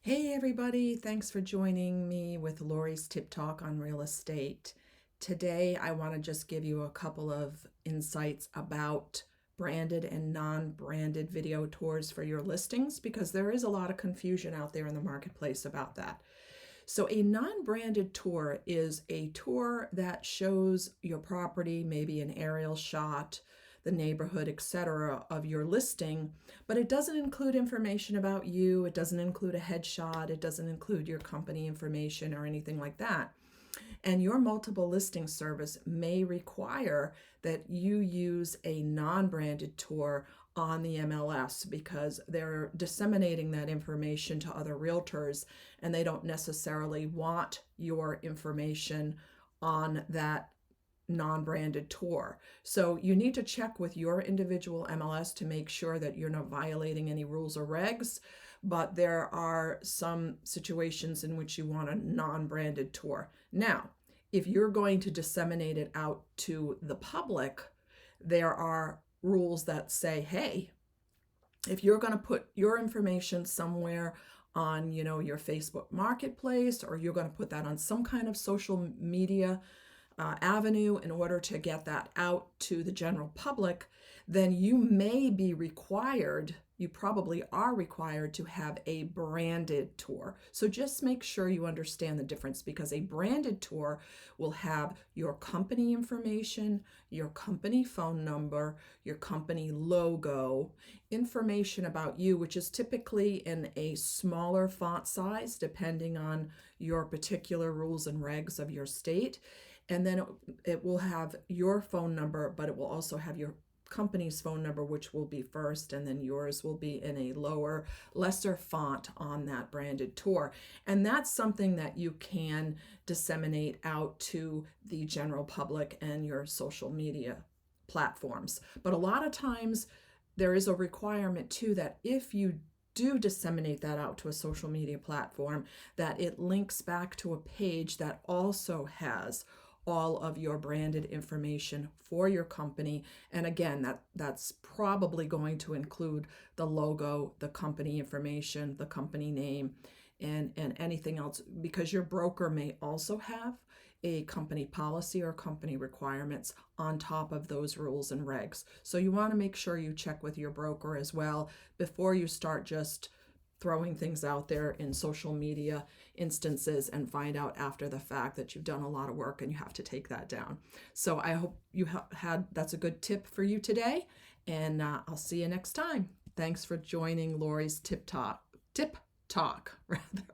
Hey everybody, thanks for joining me with Lori's Tip Talk on real estate. Today I want to just give you a couple of insights about branded and non-branded video tours for your listings because there is a lot of confusion out there in the marketplace about that. So a non-branded tour is a tour that shows your property, maybe an aerial shot, the neighborhood, etc. of your listing, but it doesn't include information about you. It doesn't include a headshot. It doesn't include your company information or anything like that. And your multiple listing service may require that you use a non-branded tour on the MLS because they're disseminating that information to other realtors and they don't necessarily want your information on that non-branded tour. So you need to check with your individual MLS to make sure that you're not violating any rules or regs, but there are some situations in which you want a non-branded tour. Now, if you're going to disseminate it out to the public, there are rules that say, hey, if you're going to put your information somewhere on, your Facebook marketplace, or you're going to put that on some kind of social media avenue in order to get that out to the general public, then you may be required, you probably are required to have a branded tour. So just make sure you understand the difference because a branded tour will have your company information, your company phone number, your company logo, information about you, which is typically in a smaller font size depending on your particular rules and regs of your state. And then it will have your phone number, but it will also have your company's phone number, which will be first, and then yours will be in a lower, lesser font on that branded tour. And that's something that you can disseminate out to the general public and your social media platforms. But a lot of times there is a requirement too that if you do disseminate that out to a social media platform, that it links back to a page that also has all of your branded information for your company. And again, that's probably going to include the logo, the company information, the company name, and anything else, because your broker may also have a company policy or company requirements on top of those rules and regs. So you want to make sure you check with your broker as well before you start just throwing things out there in social media instances and find out after the fact that you've done a lot of work and you have to take that down. So I hope you had that's a good tip for you today, and I'll see you next time. Thanks for joining Lori's Tip Talk rather.